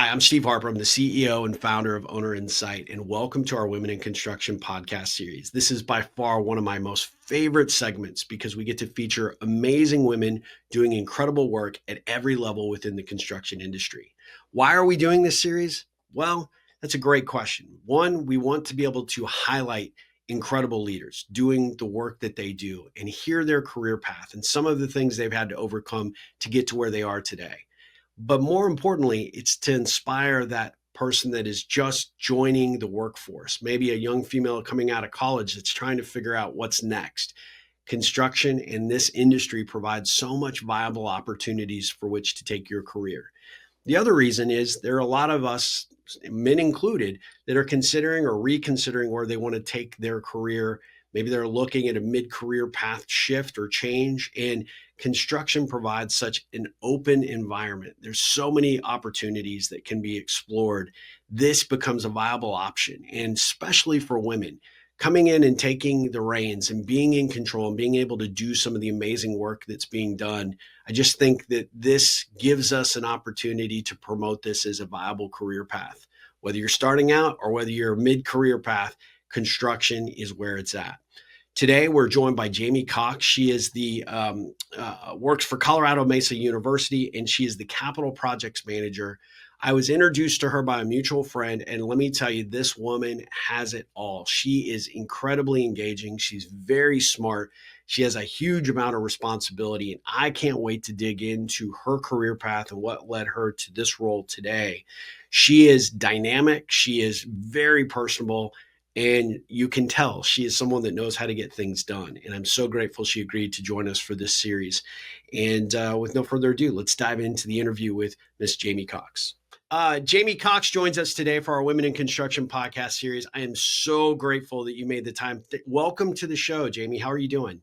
Hi, I'm Steve Harper. I'm the CEO and founder of Owner Insight, and welcome to our Women in Construction podcast series. This is by far one of my most favorite segments because we get to feature amazing women doing incredible work at every level within the construction industry. Why are we doing this series? Well, that's a great question. One, we want to be able to highlight incredible leaders doing the work that they do and hear their career path and some of the things they've had to overcome to get to where they are today. But more importantly, it's to inspire that person that is just joining the workforce, maybe a young female coming out of college that's trying to figure out what's next. Construction and this industry provides so much viable opportunities for which to take your career. The other reason is there are a lot of us, men included, that are considering or reconsidering where they want to take their career. Maybe they're looking at a mid-career path shift or change, and construction provides such an open environment. There's so many opportunities that can be explored. This becomes a viable option, and especially for women coming in and taking the reins and being in control and being able to do some of the amazing work that's being done. I just think that this gives us an opportunity to promote this as a viable career path. Whether you're starting out or whether you're a mid-career path, construction is where it's at. Today, we're joined by Jamie Cox. She is the works for Colorado Mesa University, and she is the capital projects manager. I was introduced to her by a mutual friend, and let me tell you, this woman has it all. She is incredibly engaging. She's very smart. She has a huge amount of responsibility, and I can't wait to dig into her career path and what led her to this role today. She is dynamic. She is very personable. And you can tell she is someone that knows how to get things done. And I'm so grateful she agreed to join us for this series. And with no further ado, let's dive into the interview with Miss Jamie Cox. Jamie Cox joins us today for our Women in Construction podcast series. I am so grateful that you made the time. Welcome to the show, Jamie. How are you doing?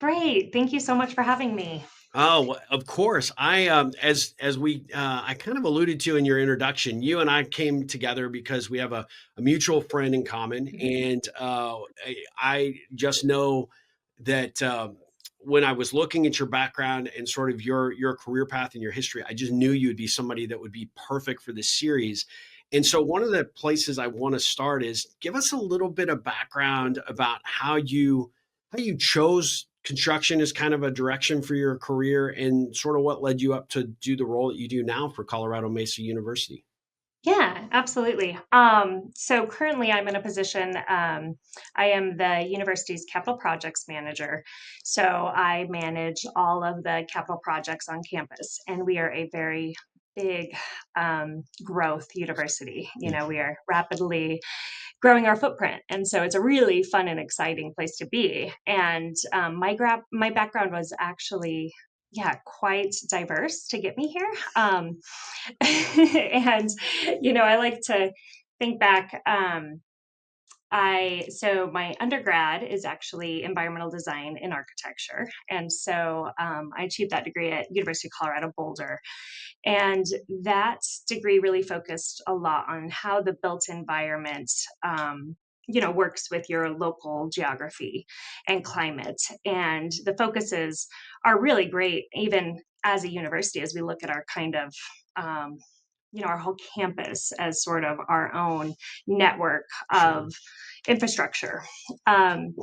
Great. Thank you so much for having me. Oh, well, of course. As we I kind of alluded to in your introduction, you and I came together because we have a mutual friend in common, and I just know that when I was looking at your background and sort of your career path and your history, I just knew you would be somebody that would be perfect for this series. And so, one of the places I want to start is give us a little bit of background about how you chose construction as kind of a direction for your career and sort of what led you up to do the role that you do now for Colorado Mesa University. Yeah, absolutely. So currently I'm in a position, I am the university's capital projects manager. So I manage all of the capital projects on campus, and we are a very big growth university. We are rapidly growing our footprint. And so it's a really fun and exciting place to be. And my background was actually, yeah, quite diverse to get me here. And I like to think back. So my undergrad is actually environmental design and architecture, and so I achieved that degree at University of Colorado Boulder, and that degree really focused a lot on how the built environment. Works with your local geography and climate. And the focuses are really great, even as a university, as we look at our kind of our whole campus as sort of our own network Sure. of infrastructure. Um,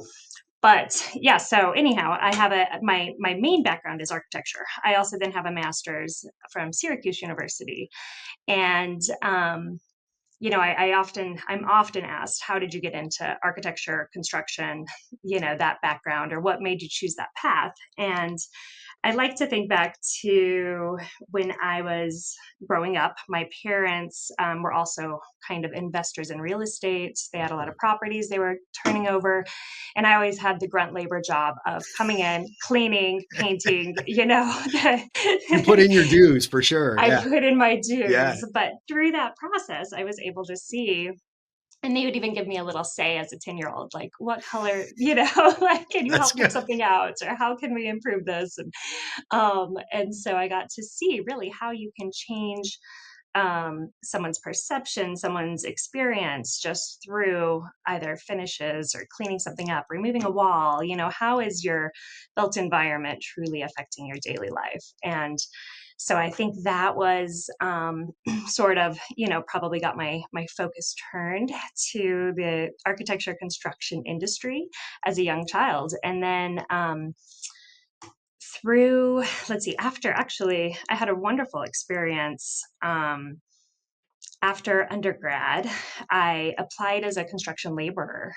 but yeah, so anyhow, I have my main background is architecture. I also then have a master's from Syracuse University, and I'm often asked, how did you get into architecture, construction, that background, or what made you choose that path? And I like to think back to when I was growing up. My parents were also kind of investors in real estate. They had a lot of properties they were turning over. And I always had the grunt labor job of coming in, cleaning, painting, You put in your dues for sure. I Yeah. put in my Yeah. dues. But through that process, I was able to see, and they would even give me a little say as a 10-year-old, like, what color, like, can you That's help pick good. something out? Or how can we improve this? And so I got to see really how you can change someone's perception, someone's experience just through either finishes or cleaning something up, removing a wall. How is your built environment truly affecting your daily life? And So I think that was sort of, probably got my focus turned to the architecture construction industry as a young child. And then through, let's see, after actually, I had a wonderful experience. After undergrad, I applied as a construction laborer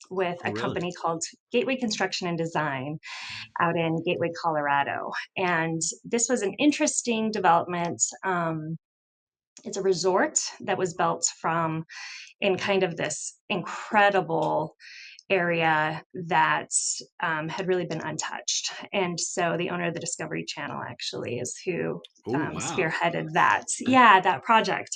with Oh, a really? company called Gateway Construction and Design out in Gateway, Colorado. And this was an interesting development. It's a resort that was built from in kind of this incredible area that had really been untouched. And so the owner of the Discovery Channel actually is who Oh, wow. spearheaded that. Yeah, that project.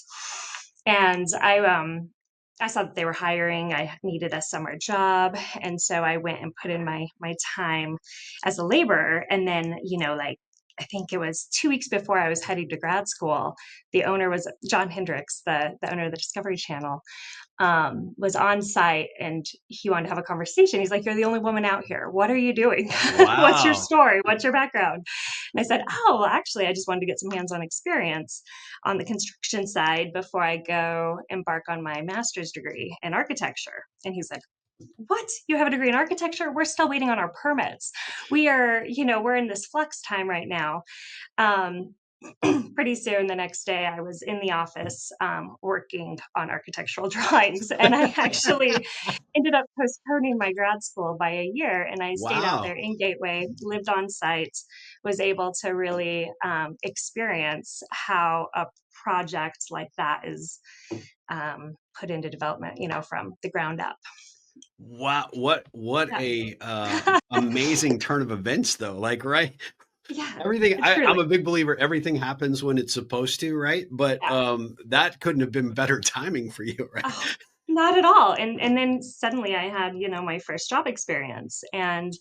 And I saw that they were hiring. I needed a summer job, and so I went and put in my time as a laborer. And then, like I think it was 2 weeks before I was heading to grad school, the owner was John Hendricks, the owner of the Discovery Channel, was on site, and he wanted to have a conversation. He's like, "You're the only woman out here. What are you doing? What's your Wow. story? What's your background?" And I said, "Oh, well, actually, I just wanted to get some hands-on experience on the construction side before I go embark on my master's degree in architecture." And he said, "What? You have a degree in architecture? We're still waiting on our permits. We're in this flux time right now." Um, Pretty soon the next day I was in the office working on architectural drawings, and I actually ended up postponing my grad school by a year, and I stayed out there Wow. in Gateway, lived on site, was able to really experience how a project like that is put into development, from the ground up. Wow. What Yeah. a amazing turn of events though. Like, right? Yeah, Everything I'm truly. a big believer everything happens when it's supposed to, right? But Yeah. that couldn't have been better timing for you, right? Oh, not at all. And then suddenly I had, my first job experience, um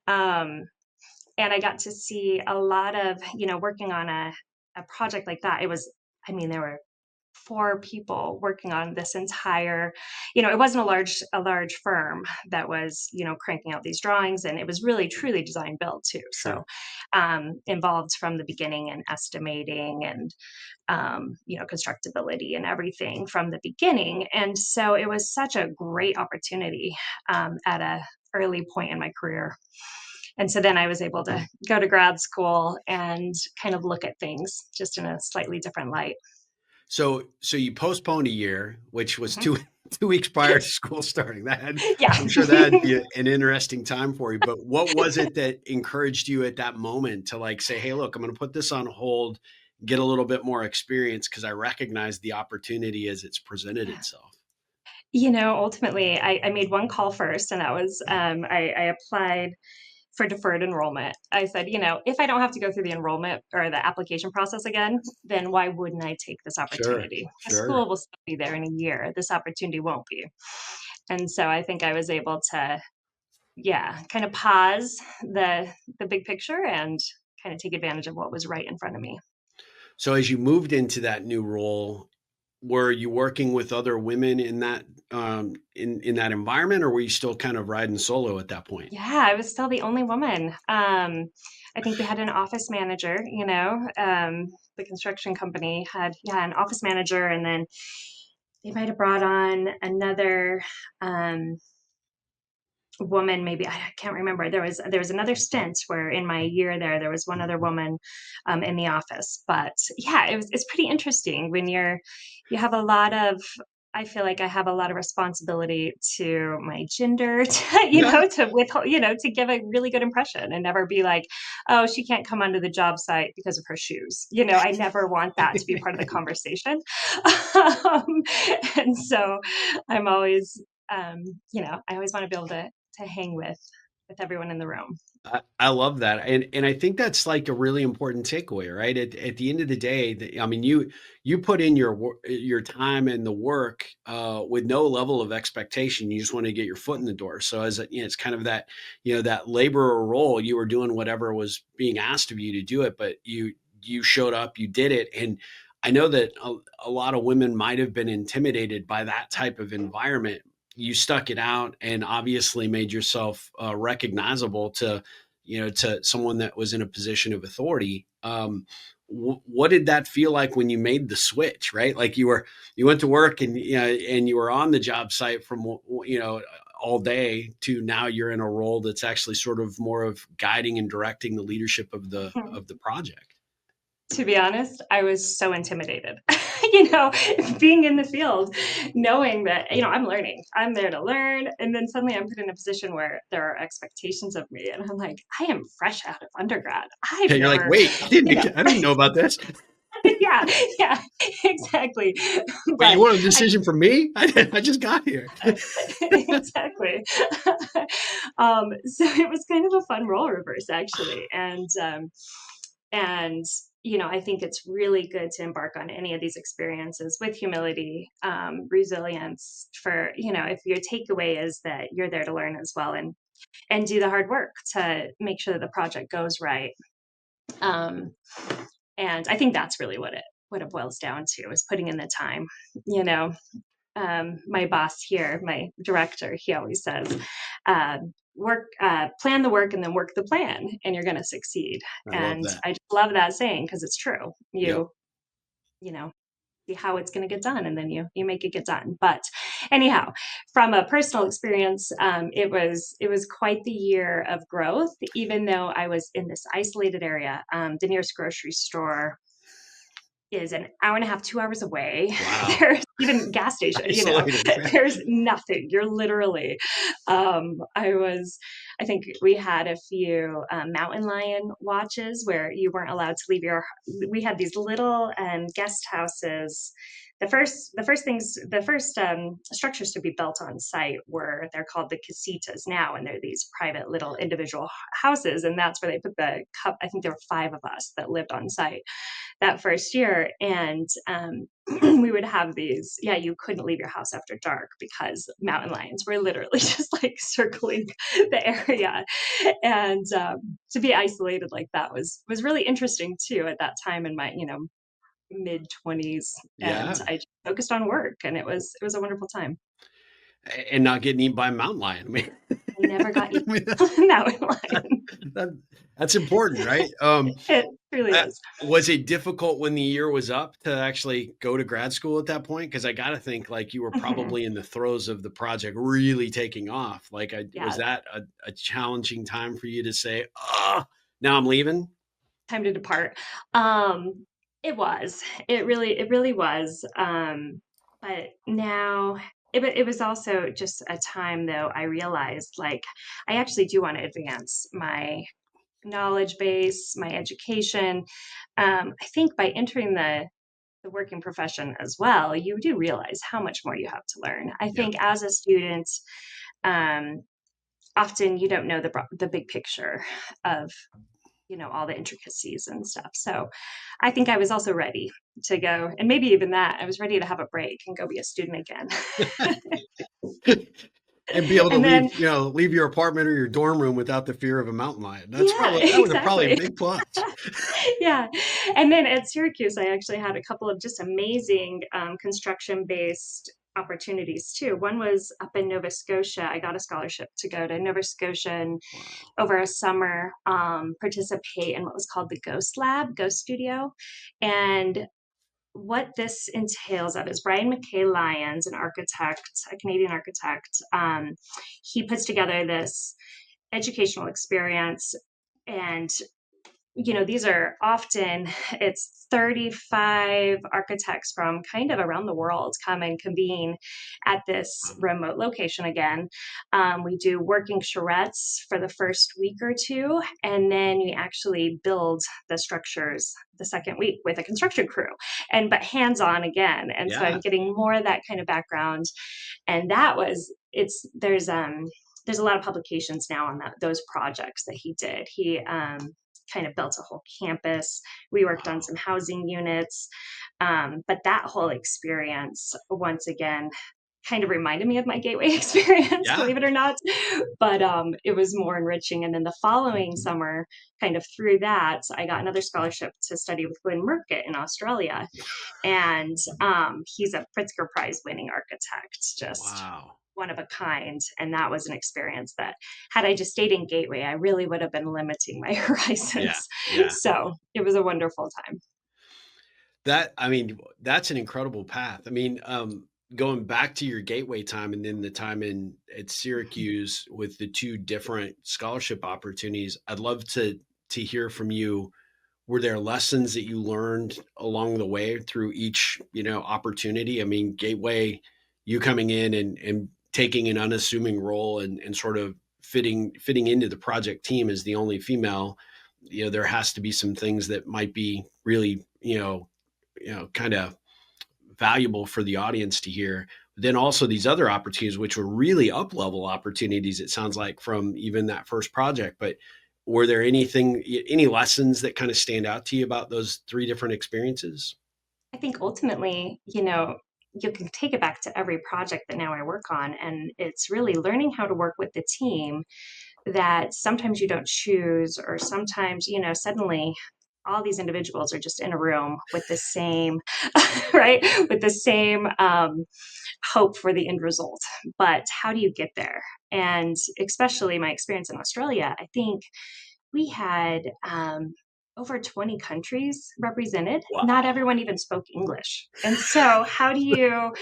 and I got to see a lot of, working on a project like that. There were four people working on this entire, it wasn't a large firm that was, cranking out these drawings, and it was really truly design build too. So Sure. involved from the beginning and estimating and constructability and everything from the beginning. And so it was such a great opportunity at a early point in my career. And so then I was able to go to grad school and kind of look at things just in a slightly different light. So you postponed a year, which was Mhm. 2 weeks prior to school starting. Yeah. I'm sure that'd be an interesting time for you. But what was it that encouraged you at that moment to like say, "Hey, look, I'm going to put this on hold, get a little bit more experience because I recognize the opportunity as it's presented itself." Ultimately, I made one call first, and that was I applied for deferred enrollment. I said, if I don't have to go through the enrollment or the application process again, then why wouldn't I take this Sure, opportunity? The sure. school will still be there in a year. This opportunity won't be. And so I think I was able to, yeah, kind of pause the big picture and kind of take advantage of what was right in front of me. So as you moved into that new role, were you working with other women in that in that environment, or were you still kind of riding solo at that point? Yeah, I was still the only woman. I think we had an office manager, the construction company had, yeah, an office manager, and then they might have brought on another um, woman. Maybe I can't remember. There was another stint where in my year there was one other woman in the office. But yeah, it's pretty interesting when you have a lot of. I feel like I have a lot of responsibility to my gender, Yeah. to withhold, to give a really good impression and never be like, "Oh, she can't come onto the job site because of her shoes." I never want that to be part of the conversation. um, and so I'm always, um, I always want to be able to hang with everyone in the room. I love that, and I think that's like a really important takeaway, right? At the end of the day, I mean, you put in your time and the work with no level of expectation. You just want to get your foot in the door. So it's kind of that that laborer role. You were doing whatever was being asked of you to do it, but you showed up, you did it, and I know that a lot of women might have been intimidated by that type of environment. You stuck it out and obviously made yourself recognizable to to someone that was in a position of authority. what did that feel like when you made the switch, right? Like you went to work and, and you were on the job site from, all day to now you're in a role that's actually sort of more of guiding and directing the leadership of the project. To be honest, I was so intimidated, being in the field, knowing that, I'm learning, I'm there to learn. And then suddenly I'm put in a position where there are expectations of me. And I'm like, I am fresh out of undergrad. I've And you're like, never, wait, you know, I didn't know about this. yeah, yeah, exactly. Wait, you But want a decision from me? I just got here. exactly. So it was kind of a fun role reverse, actually. And I think it's really good to embark on any of these experiences with humility, resilience. For if your takeaway is that you're there to learn as well, and do the hard work to make sure that the project goes right. Um, and I think that's really what it boils down to, is putting in the time. You know, my boss here, my director, he always says, plan the work and then work the plan, and you're going to succeed. I love And that. I just love that saying, because it's true. Yep. You know, see how it's going to get done, and then you make it get done. But anyhow, from a personal experience, it was quite the year of growth. Even though I was in this isolated area, the nearest grocery store is an hour and a half, 2 hours away. Wow. There's even gas station, Isolated. there's nothing. You're literally, I think we had a few mountain lion watches where you weren't allowed to leave we had these little guest houses. The first structures to be built on site they're called the casitas now, and they're these private little individual houses. And that's where they put I think there were 5 of us that lived on site that first year. And we would have these, yeah, you couldn't leave your house after dark because mountain lions were literally just like circling the area. And to be isolated like that was really interesting too at that time in my mid 20s. And Yeah. I just focused on work, and it was a wonderful time. And not getting eaten by a mountain lion. I mean, I never got I eaten mean by a mountain lion. that, that's important, right? It really is. Was it difficult when the year was up to actually go to grad school at that point? Because I got to think like you were Mhm. probably in the throes of the project really taking off. Like, was Yeah, that a challenging time for you to say, "Oh, now I'm leaving"? time to depart. Um, it was. It really was. But now it was also just a time, though, I realized, like, I actually do want to advance my knowledge base, my education. I think by entering the working profession as well, you do realize how much more you have to learn. I Yep. think as a student, um, often you don't know the big picture of all the intricacies and stuff. So I think I was also ready to go. And maybe even that, I was ready to have a break and go be a student again. And be able to And then, leave your apartment or your dorm room without the fear of a mountain lion. yeah, That was probably a exactly. big plus. Yeah. And then at Syracuse, I actually had a couple of just amazing construction based opportunities too. One was up in Nova Scotia. I got a scholarship to go to Nova Scotia and Wow. over a summer participate in what was called the Ghost Studio. And what this entails of is Brian McKay Lyons, an architect, a Canadian architect. He puts together this educational experience. And these are often, it's 35 architects from kind of around the world come and convene at this remote location again. We do working charrettes for the first week or two, and then we actually build the structures the second week with a construction crew, but hands-on again. And so I'm Yeah. getting more of that kind of background. And there's a lot of publications now on those projects that he did. He kind of built a whole campus. We worked on Wow. some housing units. But that whole experience, once again, kind of reminded me of my gateway experience, Yeah. believe it or not. But it was more enriching. And then the following summer, kind of through that, I got another scholarship to study with Glenn Murcutt in Australia. And he's a Pritzker Prize winning architect, just Wow. one of a kind. And that was an experience that, had I just stayed in Gateway, I really would have been limiting my Yeah. horizons. Yeah. So it was a wonderful time. I mean, that's an incredible path. I mean, going back to your gateway time and then the time in at Syracuse with the two different scholarship opportunities, I'd love to hear from you. Were there lessons that you learned along the way through each, opportunity? I mean, gateway, you coming in and taking an unassuming role and sort of fitting into the project team as the only female, there has to be some things that might be really, kind of valuable for the audience to hear. But then also these other opportunities, which were really up level opportunities, it sounds like from even that first project. But were there any lessons that kind of stand out to you about those three different experiences? I think ultimately, you can take it back to every project that now I work on, and it's really learning how to work with the team that sometimes you don't choose, or sometimes, suddenly all these individuals are just in a room with the same, right, with the same hope for the end result. But how do you get there? And especially my experience in Australia, I think we had over 20 countries represented. Not Wow. everyone even spoke English. And so how do you,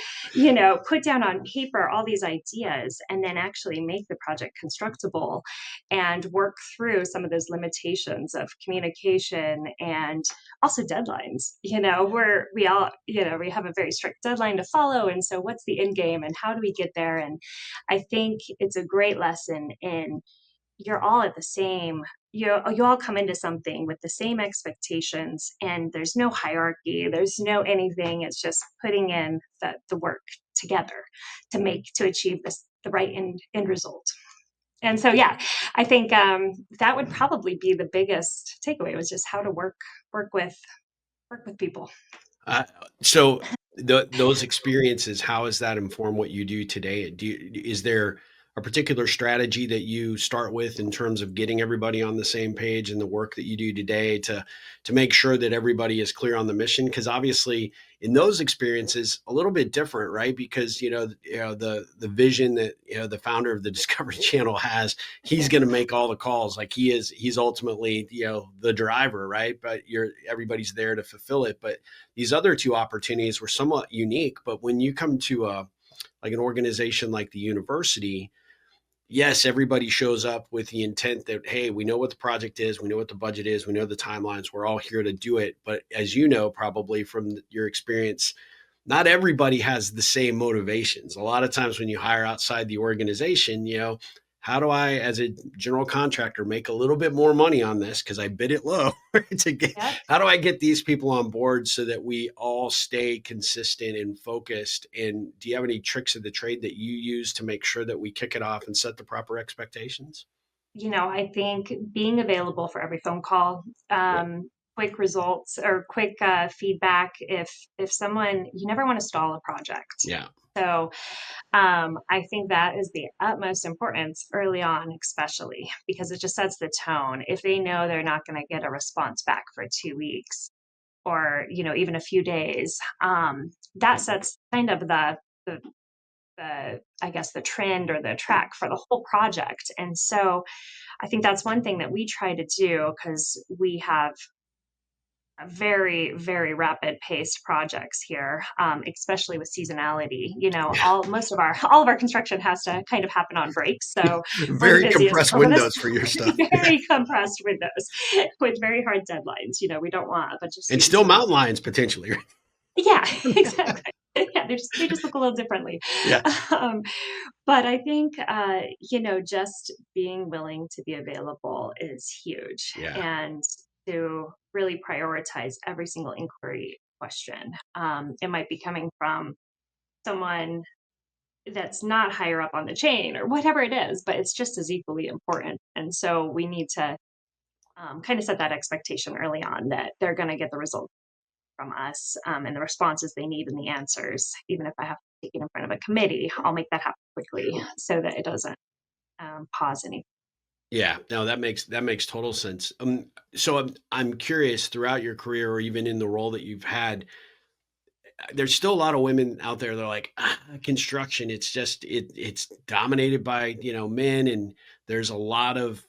put down on paper all these ideas and then actually make the project constructible and work through some of those limitations of communication and also deadlines, where we all, we have a very strict deadline to follow. And so what's the end game and how do we get there? And I think it's a great lesson in you're all at the same you all come into something with the same expectations, and there's no hierarchy, there's no anything. It's just putting in the work together to achieve the right end result. And so yeah, I think that would probably be the biggest takeaway, was just how to work with people. Uh, so those experiences, how has that informed what you do today? Is there a particular strategy that you start with in terms of getting everybody on the same page in the work that you do today to make sure that everybody is clear on the mission? Because obviously, in those experiences, a little bit different, right? Because the vision that the founder of the Discovery Channel has, he's going to make all the calls. Like he's ultimately the driver, right? But everybody's there to fulfill it. But these other two opportunities were somewhat unique. But when you come to like an organization like the university, yes, everybody shows up with the intent that, hey, we know what the project is, we know what the budget is, we know the timelines, we're all here to do it. But as you know, probably from your experience, not everybody has the same motivations. A lot of times when you hire outside the organization, how do I, as a general contractor, make a little bit more money on this because I bid it low Yep. how do I get these people on board so that we all stay consistent and focused? And do you have any tricks of the trade that you use to make sure that we kick it off and set the proper expectations? I think being available for every phone call, Yep. quick results or quick feedback. If someone, you never want to stall a project. Yeah. So I think that is the utmost importance early on, especially because it just sets the tone. If they know they're not going to get a response back for 2 weeks, or even a few days, that sets kind of the I guess the trend or the track for the whole project. And so I think that's one thing that we try to do, because we have a very, very rapid paced projects here, especially with seasonality. Yeah. All of our construction has to kind of happen on breaks. So we're the Very busiest compressed over this windows for your stuff. very compressed windows with very hard deadlines. We don't want a bunch of And students still coming. mountain lions potentially. Yeah, exactly. Yeah, they just look a little differently. Yeah. Um, but I think just being willing to be available is huge, Yeah. and to really prioritize every single inquiry question. It might be coming from someone that's not higher up on the chain or whatever it is, but it's just as equally important. And so we need to kind of set that expectation early on that they're going to get the result from us, and the responses they need and the answers. Even if I have to take it in front of a committee, I'll make that happen quickly so that it doesn't pause any. Yeah, no, that makes total sense. So I'm curious throughout your career, or even in the role that you've had, there's still a lot of women out there that are like, construction. It's just it's dominated by men, and there's a lot of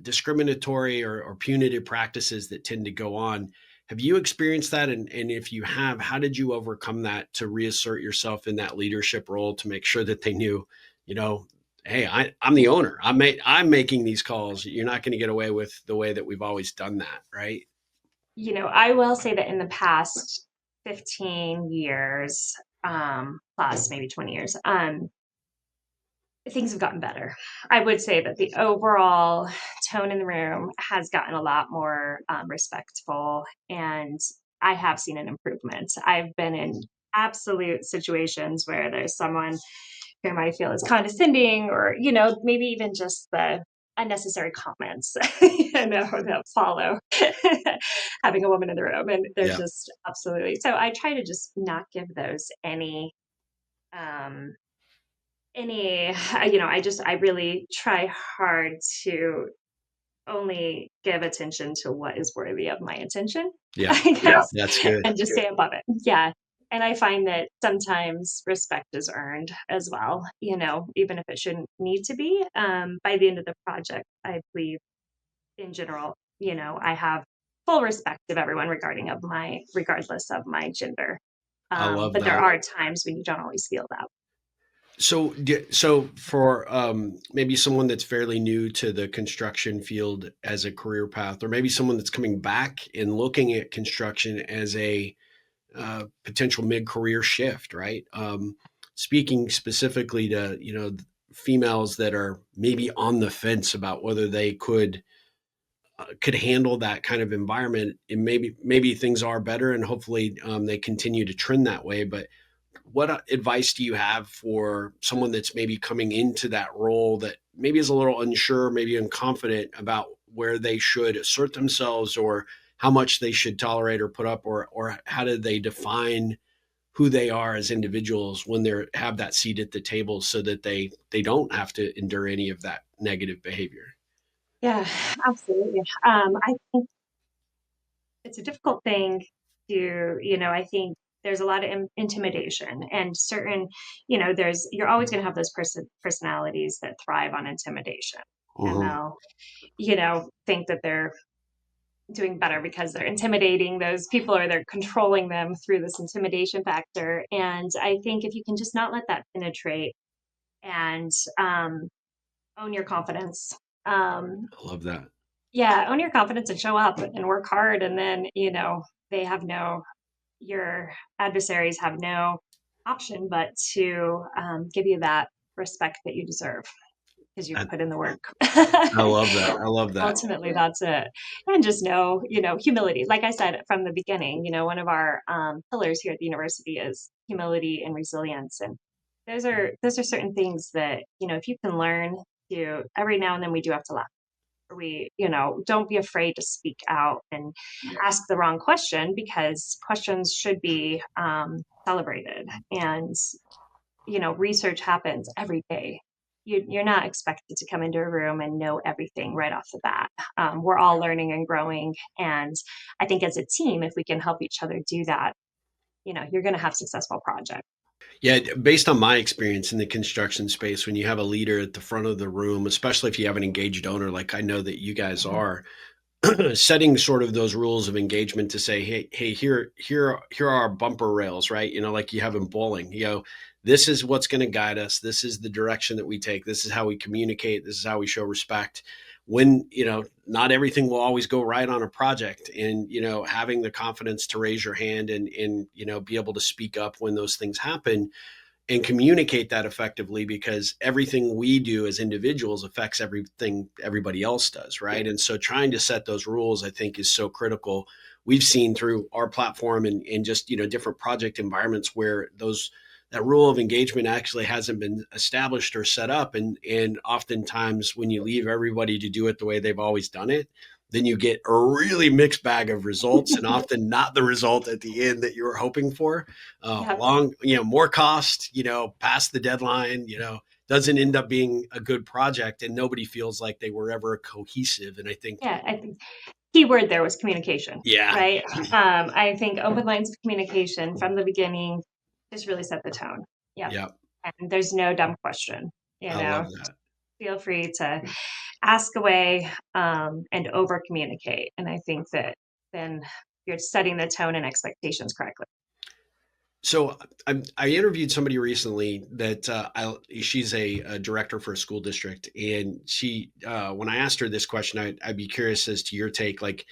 discriminatory or punitive practices that tend to go on. Have you experienced that? And if you have, how did you overcome that to reassert yourself in that leadership role to make sure that they knew, you know, hey, I'm the owner. I'm making these calls. You're not going to get away with the way that we've always done that, right? I will say that in the past 15 years, plus maybe 20 years, things have gotten better. I would say that the overall tone in the room has gotten a lot more respectful, and I have seen an improvement. I've been in absolute situations where there's someone who might feel is condescending, or maybe even just the unnecessary comments that follow having a woman in the room, and they're Yeah. just absolutely. So I try to just not give those um any I really try hard to only give attention to what is worthy of my attention, Yeah. I guess, That's good. and just stay above it. Yeah. And I find that sometimes respect is earned as well, even if it shouldn't need to be. By the end of the project, I believe in general, I have full respect of everyone regardless of my gender. I love But there that. are times when you don't always feel that. So for maybe someone that's fairly new to the construction field as a career path, or maybe someone that's coming back and looking at construction as a potential mid-career shift, right? Speaking specifically to females that are maybe on the fence about whether they could handle that kind of environment, and maybe things are better, and hopefully they continue to trend that way. But what advice do you have for someone that's maybe coming into that role that maybe is a little unsure, maybe unconfident about where they should assert themselves, or how much they should tolerate or put up, or how do they define who they are as individuals when they have that seat at the table, so that they don't have to endure any of that negative behavior? Yeah, absolutely. I think it's a difficult thing I think there's a lot of intimidation, and you're always going to have those personalities that thrive on intimidation, and Hmm. they'll, think that they're doing better because they're intimidating those people, or they're controlling them through this intimidation factor. And I think if you can just not let that penetrate, and own your confidence. I love that. Yeah, own your confidence and show up and work hard. And then, they have your adversaries have no option but to give you that respect that you deserve because you've I, put in the work. I love that. I love that. Ultimately, that's it. And just know, humility. Like I said from the beginning, one of our pillars here at the university is humility and resilience. And those are certain things that, if you can learn to, every now and then we do have to laugh. Don't be afraid to speak out and ask the wrong question, because questions should be celebrated. And research happens every day. You're not expected to come into a room and know everything right off the bat. We're all learning and growing, and I think as a team, if we can help each other do that, you're going to have successful projects. Yeah, based on my experience in the construction space, when you have a leader at the front of the room, especially if you have an engaged owner, like I know that you guys Mhm. are, setting sort of those rules of engagement to say, hey, here are our bumper rails, right? Like you have in bowling. This is what's going to guide us. This is the direction that we take. This is how we communicate. This is how we show respect. When not everything will always go right on a project, and having the confidence to raise your hand and be able to speak up when those things happen and communicate that effectively, because everything we do as individuals affects everything everybody else does, right? And so trying to set those rules, I think, is so critical. We've seen through our platform and just different project environments where that rule of engagement actually hasn't been established or set up, and oftentimes when you leave everybody to do it the way they've always done it, then you get a really mixed bag of results, and often not the result at the end that you were hoping for. Yeah, More cost, past the deadline, doesn't end up being a good project, and nobody feels like they were ever cohesive. And I think, yeah. I think key word there was communication, yeah, right? I think open lines of communication from the beginning just really set the tone. Yeah, yeah, and there's no dumb question. I love that. Feel free to ask away, and over communicate. And I think that then you're setting the tone and expectations correctly. So I interviewed somebody recently that she's a director for a school district, and she when I asked her this question, I'd be curious as to your take. Like,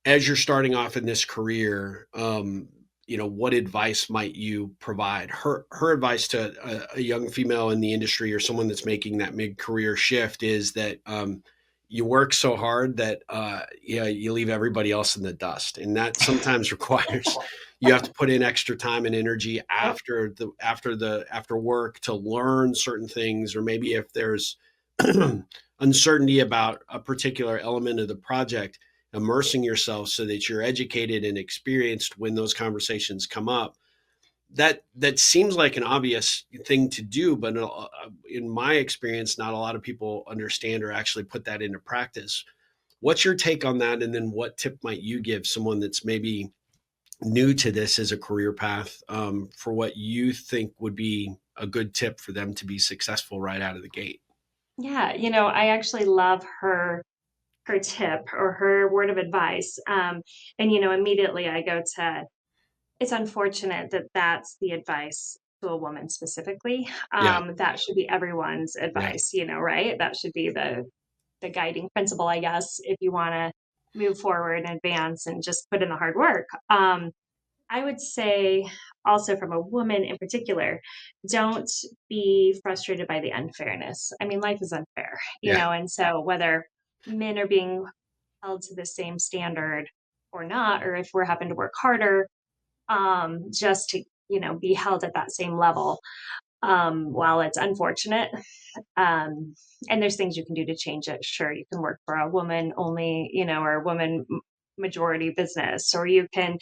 as you're starting off in this career, what advice might you provide? Her advice to a young female in the industry or someone that's making that mid career shift is that you work so hard that you leave everybody else in the dust, and that sometimes requires you have to put in extra time and energy Yep. after work to learn certain things, or maybe if there's uncertainty about a particular element of the project, immersing yourself so that you're educated and experienced when those conversations come up. That seems like an obvious thing to do, but in my experience, not a lot of people understand or actually put that into practice. What's your take on that? And then what tip might you give someone that's maybe new to this as a career path, for what you think would be a good tip for them to be successful right out of the gate? Yeah, I actually love her tip or her word of advice. And immediately I go to, it's unfortunate that that's the advice to a woman specifically. Yeah, That should be everyone's yeah, advice, right? That should be the guiding principle, I guess, if you want to move forward and advance and just put in the hard work. I would say also from a woman in particular, don't be frustrated by the unfairness. I mean, life is unfair, yeah, and so whether men are being held to the same standard or not, or if we're having to work harder, just to, be held at that same level. While it's unfortunate, um, and there's things you can do to change it. Sure, you can work for a woman only, or a woman majority business, or you can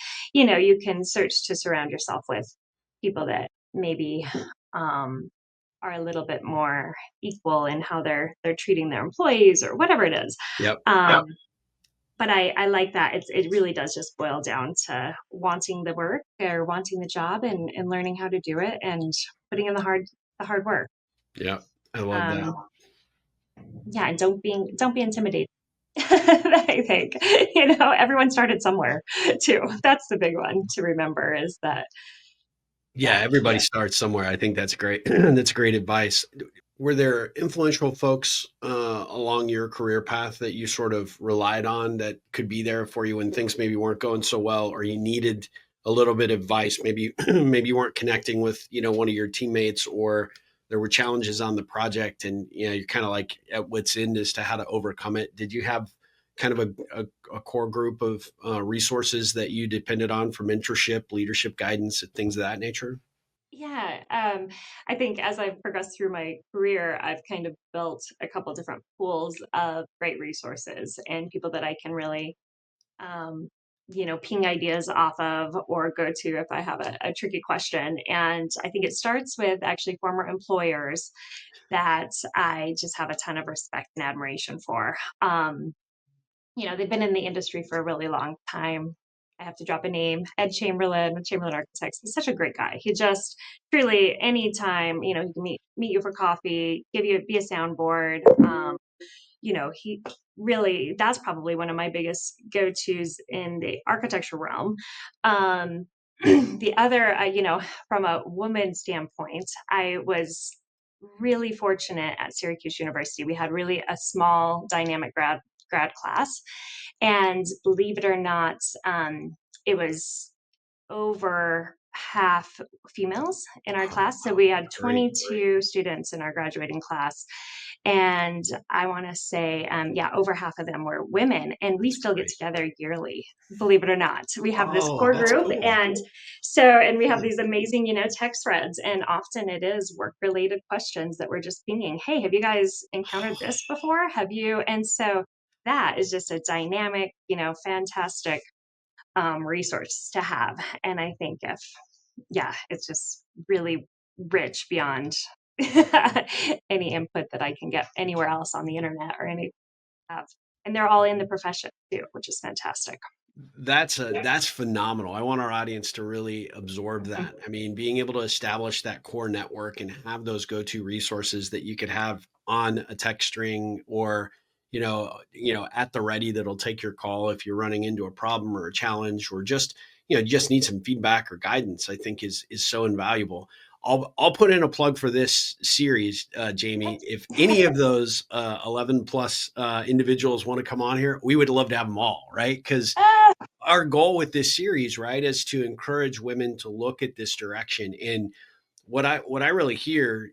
search to surround yourself with people that maybe um, are a little bit more equal in how they're treating their employees or whatever it is. yep, Yep. But I like that it really does just boil down to wanting the work or wanting the job and learning how to do it and putting in the hard work. yep. I love that. Um, yeah, and don't be intimidated. I think everyone started somewhere too. That's the big one to remember is that Yeah, yeah, everybody starts somewhere. I think that's great. That's great advice. Were there influential folks along your career path that you sort of relied on that could be there for you when things maybe weren't going so well, or you needed a little bit of advice? Maybe maybe you weren't connecting with one of your teammates, or there were challenges on the project, and you're kind of like at wit's end as to how to overcome it. Did you have kind of a core group of resources that you depended on for mentorship, leadership guidance, and things of that nature? yeah. I think as I've progressed through my career, I've kind of built a couple different pools of great resources and people that I can really um, ping ideas off of or go to if I have a tricky question. And I think it starts with actually former employers that I just have a ton of respect and admiration for. They've been in the industry for a really long time. I have to drop a name, Ed Chamberlain with Chamberlain Architects. He's such a great guy. He just truly, anytime, he can meet you for coffee, be a soundboard. He really, that's probably one of my biggest go-tos in the architecture realm. Um, the other, from a woman standpoint, I was really fortunate at Syracuse University. We had really a small dynamic grad class, and believe it or not, it was over half females in our Oh, class. So wow, we had great. 22 students in our graduating class. And I want to say, yeah, over half of them were women. And we That's still get great. together yearly, believe it or not. We have this Oh, core that's group. cool. And we have these amazing, text threads. And often it is work related questions that we're just thinking, hey, have you guys encountered this before? Have you? And so that is just a dynamic, fantastic resource to have. And I think yeah, it's just really rich beyond any input that I can get anywhere else on the internet or any have. And they're all in the profession too, which is fantastic. That's phenomenal. I want our audience to really absorb Mhm. that. I mean, being able to establish that core network and have those go-to resources that you could have on a text string, or at the ready that'll take your call if you're running into a problem or a challenge, or just, just need some feedback or guidance, I think is so invaluable. I'll put in a plug for this series, Jamie. If any of those 11 plus individuals want to come on here, we would love to have them all, right? Because Ah, our goal with this series, right, is to encourage women to look at this direction. And what I really hear,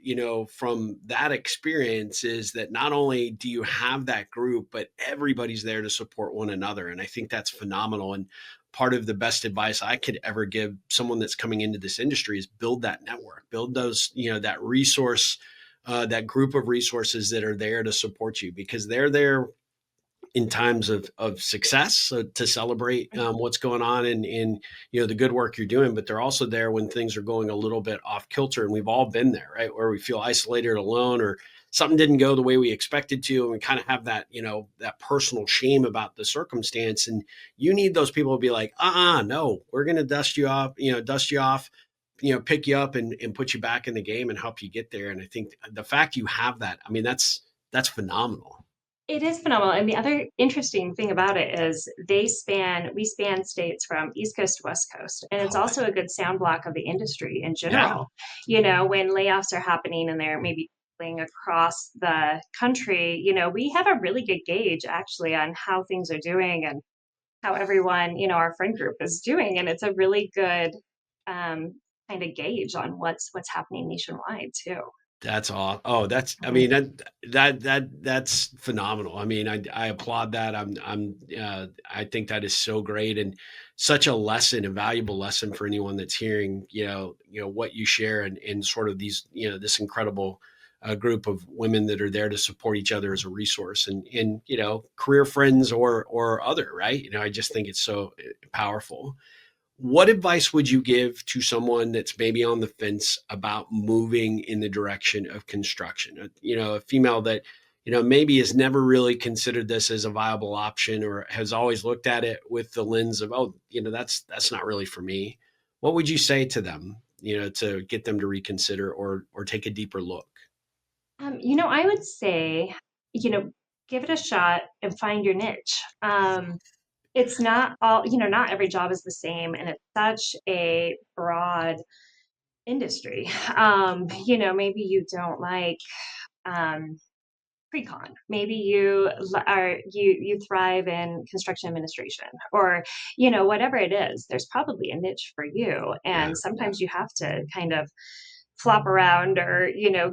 from that experience is that not only do you have that group, but everybody's there to support one another. And I think that's phenomenal. And part of the best advice I could ever give someone that's coming into this industry is build that network, build those, that resource, that group of resources that are there to support you, because they're there in times of success, so to celebrate what's going on and the good work you're doing, but they're also there when things are going a little bit off kilter. And we've all been there, right, where we feel isolated or alone, or something didn't go the way we expected to, and we kind of have that that personal shame about the circumstance. And you need those people to be like, no, we're going to dust you off, pick you up and put you back in the game and help you get there. And I think the fact you have that, I mean, that's phenomenal. it is phenomenal. And the other interesting thing about it is we span states from East Coast to West Coast. And it's Oh, also a good sound block of the industry in yeah. general. When layoffs are happening and they're maybe going across the country, we have a really good gauge actually on how things are doing and how everyone, our friend group is doing. And it's a really good kind of gauge on what's happening nationwide too. That's all. Oh, I Mhm. mean, that's phenomenal. I mean, I applaud that. I think that is so great and such a lesson, a valuable lesson for anyone that's hearing, what you share and sort of these, this incredible group of women that are there to support each other as a resource and, career friends or other, right? I just think it's so powerful. What advice would you give to someone that's maybe on the fence about moving in the direction of construction? A female that, maybe has never really considered this as a viable option or has always looked at it with the lens of, oh, that's not really for me. What would you say to them, to get them to reconsider or take a deeper look? I would say, you know, give it a shot and find your niche. It's not not every job is the same, and it's such a broad industry. Maybe you don't like um, pre-con. Maybe you thrive in construction administration, or whatever it is. There's probably a niche for you, Yeah. and sometimes you have to kind of flop around or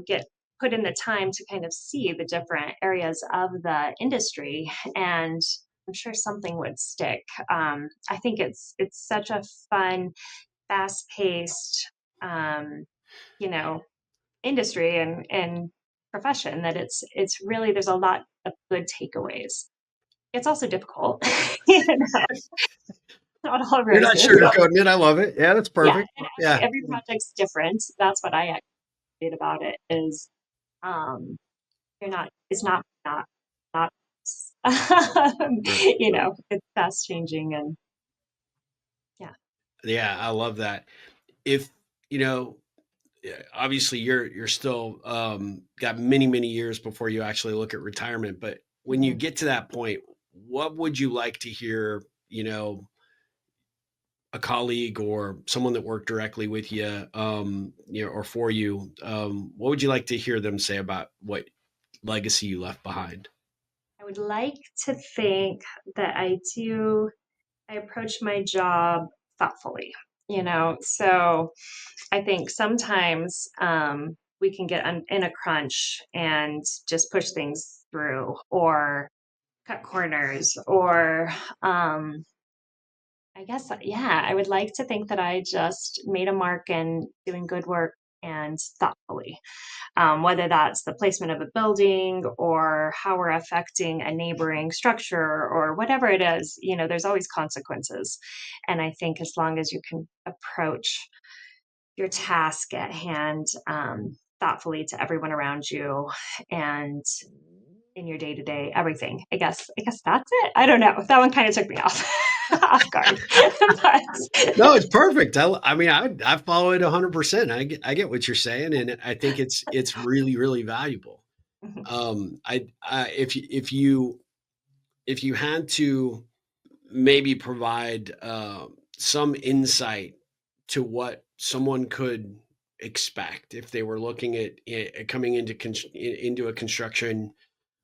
get put in the time to kind of see the different areas of the industry, and I'm sure something would stick. I think it's such a fun, fast paced um, you know industry and profession that it's really there's a lot of good takeaways. It's also difficult. Not all You're not roses. sugarcoating it. I love it. Yeah, that's Yeah, perfect. and Yeah. every project's different. That's what I appreciate about it is um you're not it's not Right. it's fast changing and yeah. Yeah, I love that. If, you know, yeah, obviously you're still got many years before you actually look at retirement, but when you Mhm. get to that point, what would you like to hear, a colleague or someone that worked directly with you, or for you, what would you like to hear them say about what legacy you left behind? I would like to think that I approach my job thoughtfully, so I think sometimes we can get in a crunch and just push things through or cut corners or I guess, yeah, I would like to think that I just made a mark in doing good work and thoughtfully, whether that's the placement of a building or how we're affecting a neighboring structure or whatever it is, there's always consequences. And I think as long as you can approach your task at hand thoughtfully to everyone around you and in your day to day everything. I guess that's it. I don't know. That one kind of took me off off guard. but No, it's perfect. I mean, I follow it 100%. I get what you're saying, and I think it's really valuable. If you if you had to maybe provide some insight to what someone could expect if they were looking at coming into a construction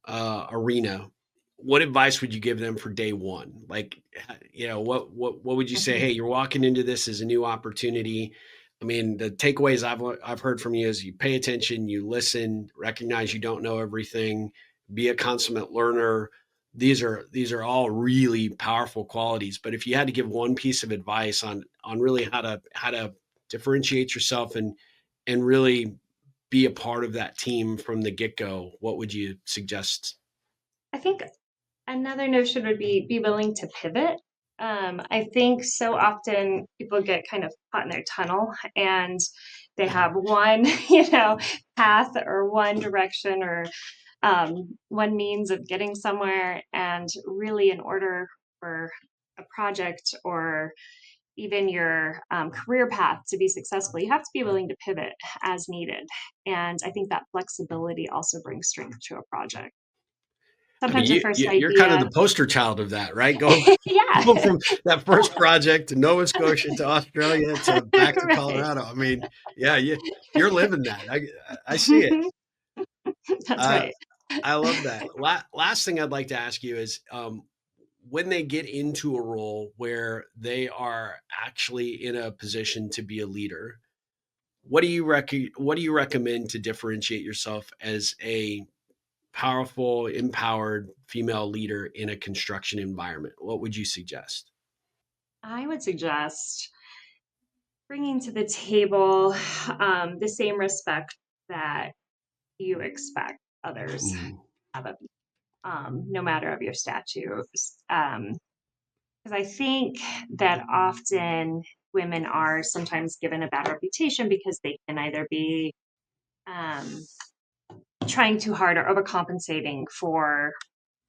arena, what advice would you give them for day one? Like, what would you say? Hey, Mhm. you're walking into this as a new opportunity. I mean, the takeaways I've heard from you is you pay attention, you listen, recognize you don't know everything, be a consummate learner. These are all really powerful qualities. But if you had to give one piece of advice on really how to differentiate yourself and really be a part of that team from the get go, what would you suggest? I think another notion would be willing to pivot. I think so often people get kind of caught in their tunnel and they have one, path or one direction or one means of getting somewhere. And really, in order for a project or even your career path to be successful, you have to be willing to pivot as needed. And I think that flexibility also brings strength to a project. I mean, Sometimes the you, first you you're kind of idea, the poster child of that, right? Go yeah, go from that first project to Nova Scotia to Australia to back to right. Colorado. I mean, yeah, you're living that. I see it. That's Uh, right. I love that. Last thing I'd like to ask you is, when they get into a role where they are actually in a position to be a leader, what do you recommend to differentiate yourself as a powerful, empowered female leader in a construction environment? What would you suggest? I would suggest bringing to the table the same respect that you expect others Mm, have of you, no matter of your status. Because I think that often women are sometimes given a bad reputation because they can either be um, trying too hard or overcompensating for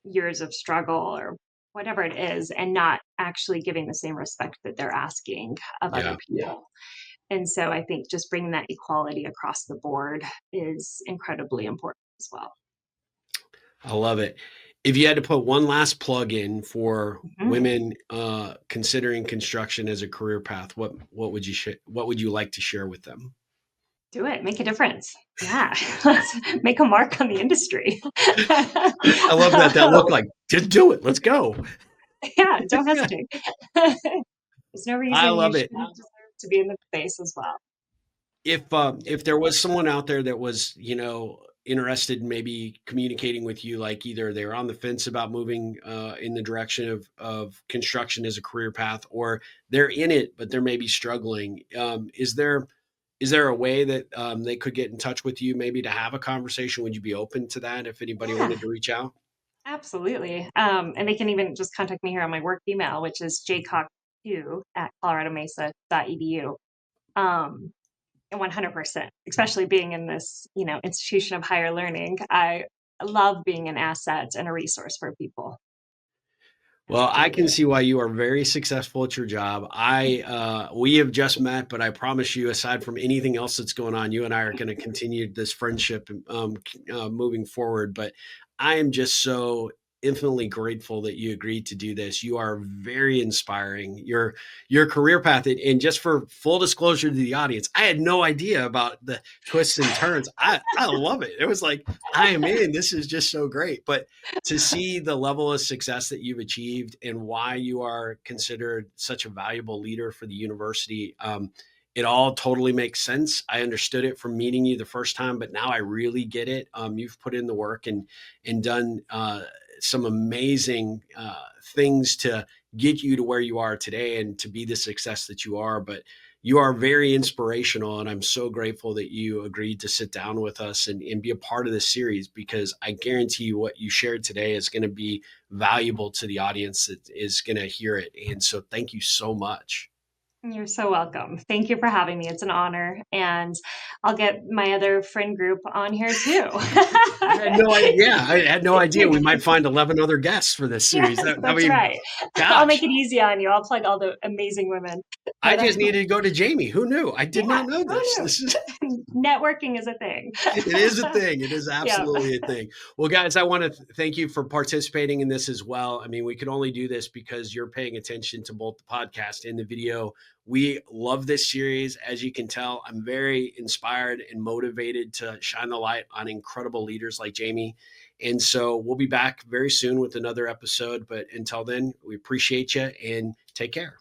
years of struggle or whatever it is, and not actually giving the same respect that they're asking of other yeah, people. And so I think just bringing that equality across the board is incredibly important as well. I love it. If you had to put one last plug in for Mhm. women considering construction as a career path, what would you like to share with them? Do it, make a difference. Yeah, let's make a mark on the industry. I love that look like just do it. Let's go. Yeah, don't hesitate. There's no I reason you love it. shouldn't deserve to be in the space as well. If there was someone out there that was, interested in maybe communicating with you, like either they're on the fence about moving in the direction of construction as a career path, or they're in it but they're maybe struggling, is there a way that they could get in touch with you, maybe to have a conversation? Would you be open to that if anybody Yeah, wanted to reach out? absolutely. And they can even just contact me here on my work email, which is jcox2 at coloradomesa.edu. Um, and 100%, especially being in this, institution of higher learning, I love being an asset and a resource for people. Well, I can Absolutely. see why you are very successful at your job. We have just met, but I promise you, aside from anything else that's going on, you and I are going to continue this friendship moving forward. But I am just so infinitely grateful that you agreed to do this. You are very inspiring. Your career path, and just for full disclosure to the audience, I had no idea about the twists and turns. I love it. It was like I am in. This is just so great. But to see the level of success that you've achieved and why you are considered such a valuable leader for the university, it all totally makes sense. I understood it from meeting you the first time, but now I really get it. You've put in the work and done some amazing things to get you to where you are today and to be the success that you are. But you are very inspirational, and I'm so grateful that you agreed to sit down with us and be a part of this series, because I guarantee you what you shared today is going to be valuable to the audience that is going to hear it. And so thank you so much. You're so welcome. Thank you for having me. It's an honor. And I'll get my other friend group on here too. I had no idea we might find 11 other guests for this series. Yes, I that's mean, right. I'll make gosh, it easy on you. I'll plug all the amazing women I that just needed to go to Jamie. Who knew? I did yeah, not know who this. knew? This is Networking is a thing. It is a thing. It is Yeah. absolutely a thing. Well, guys, I want to thank you for participating in this as well. I mean, we could only do this because you're paying attention to both the podcast and the video. We love this series. As you can tell, I'm very inspired and motivated to shine the light on incredible leaders like Jamie. And so we'll be back very soon with another episode. But until then, we appreciate you and take care.